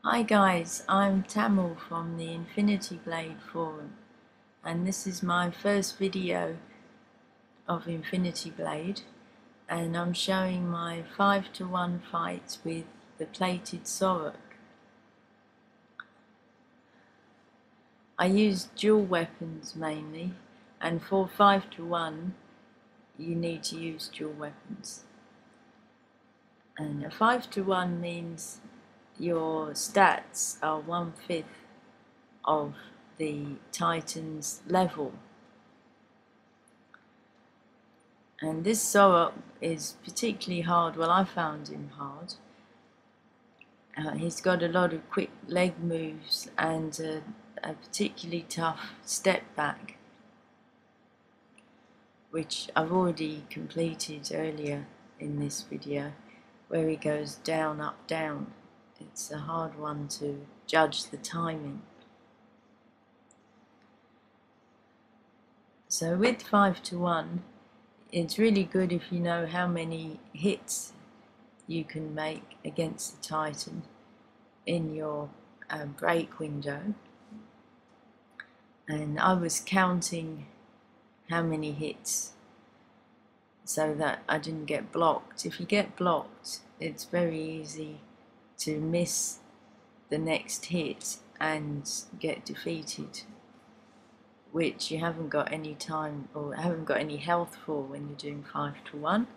Hi guys, I'm Tamil from the Infinity Blade forum, and this is my first video of Infinity Blade, and I'm showing my 5-to-1 fight with the plated Sorok. I use dual weapons mainly, and for 5-to-1 you need to use dual weapons. And a 5-to-1 means your stats are 1/5 of the Titan's level. And this Sorok is particularly hard. Well, I found him hard. He's got a lot of quick leg moves and a particularly tough step back, which I've already completed earlier in this video, where he goes down, up, down. It's a hard one to judge the timing. So with 5-to-1, it's really good if you know how many hits you can make against the Titan in your break window. And I was counting how many hits so that I didn't get blocked. If you get blocked, it's very easy to miss the next hit and get defeated, which you haven't got any time or haven't got any health for when you're doing 5-to-1.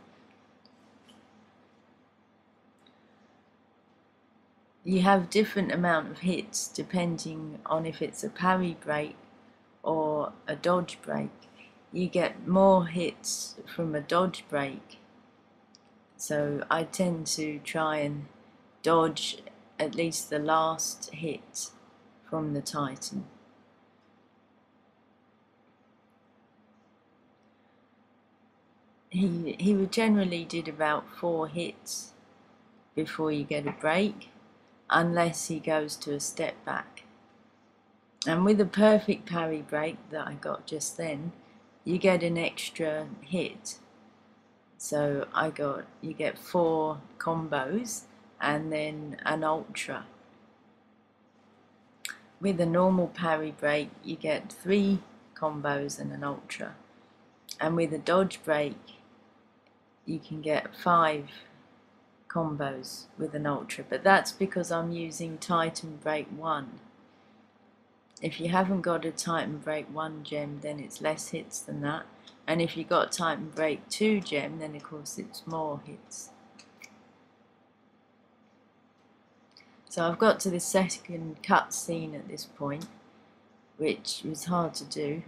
You have different amount of hits depending on if it's a parry break or a dodge break. You get more hits from a dodge break, so I tend to try and dodge at least the last hit from the Titan. He would generally did about 4 hits before you get a break, unless he goes to a step back. And with a perfect parry break that I got just then, you get an extra hit. So you get 4 combos and then an ultra. With a normal parry break, you get 3 combos and an ultra. And with a dodge break, you can get 5 combos with an ultra. But that's because I'm using Titan Break 1. If you haven't got a Titan Break 1 gem, then it's less hits than that. And if you got Titan Break 2 gem, then of course it's more hits. So I've got to the second cutscene at this point, which was hard to do.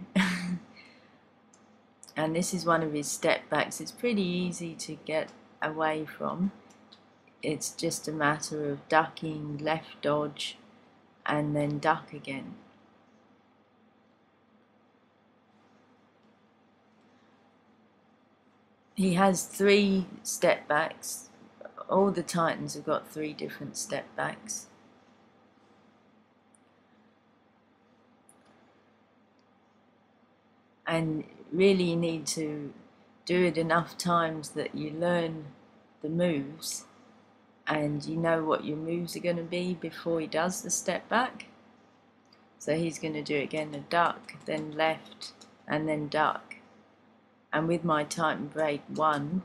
And this is one of his step backs. It's pretty easy to get away from. It's just a matter of ducking, left dodge, and then duck again. He has 3 step backs. All the Titans have got 3 different step backs. And really you need to do it enough times that you learn the moves and you know what your moves are going to be before he does the step back. So he's going to do again a duck, then left, and then duck. And with my Titan Break 1,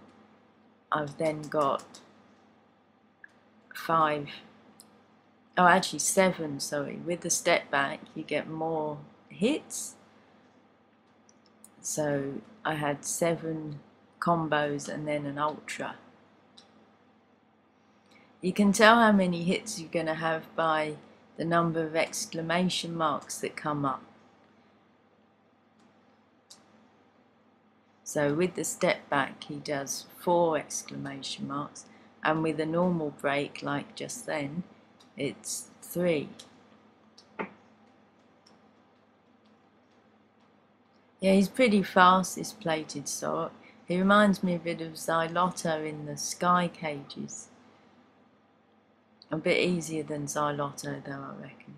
I've then got 7, sorry. With the step back, you get more hits. So I had 7 combos and then an ultra. You can tell how many hits you're going to have by the number of exclamation marks that come up. So with the step back, he does 4 exclamation marks, and with a normal break like just then, it's 3. Yeah, he's pretty fast, this plated Sorok. He reminds me a bit of Xyloto in the Sky Cages. A bit easier than Xyloto though, I reckon.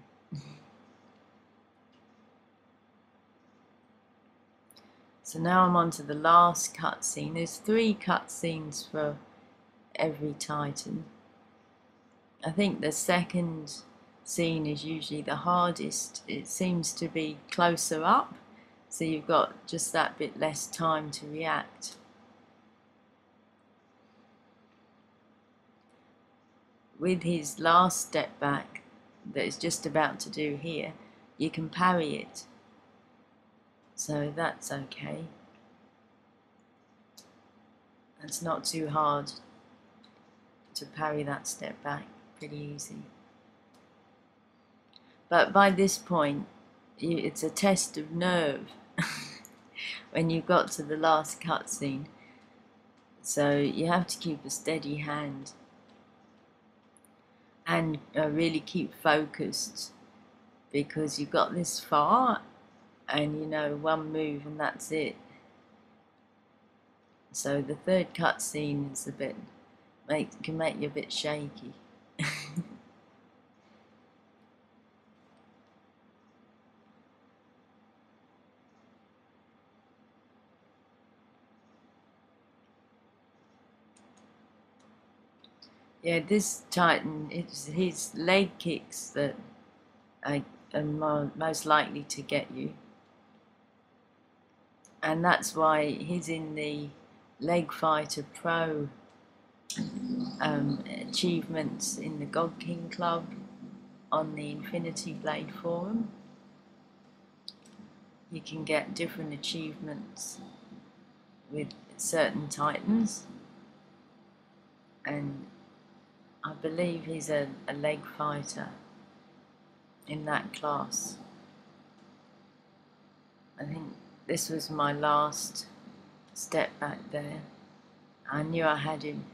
So now I'm on to the last cutscene. There's 3 cutscenes for every Titan. I think the second scene is usually the hardest. It seems to be closer up, so you've got just that bit less time to react. With his last step back that is just about to do here, you can parry it, so that's okay. It's not too hard to parry that step back, pretty easy. But by this point, it's a test of nerve when you've got to the last cutscene. So you have to keep a steady hand and really keep focused, because you've got this far and you know one move and that's it. So the third cutscene is a bit, can make you a bit shaky. Yeah, this Titan, it's his leg kicks that are most likely to get you. And that's why he's in the Leg Fighter Pro achievements in the God King Club on the Infinity Blade forum. You can get different achievements with certain Titans, and I believe he's a leg fighter in that class. I think this was my last step back there. I knew I had him.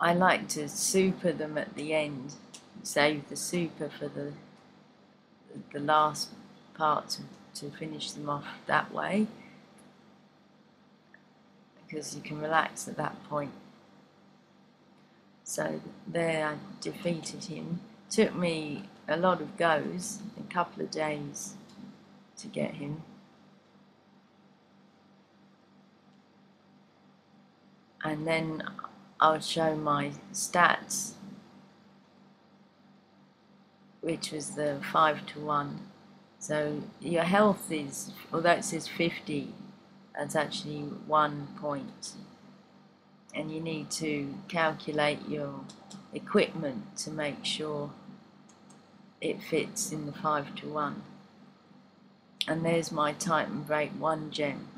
I like to super them at the end, save the super for the last part to finish them off that way, because you can relax at that point. So there I defeated him. Took me a lot of goes, a couple of days to get him. And then I'll show my stats, which was the 5-to-1. So your health is, although it says 50, that's actually 1 point. And you need to calculate your equipment to make sure it fits in the 5-to-1. And there's my Titan Break 1 gem.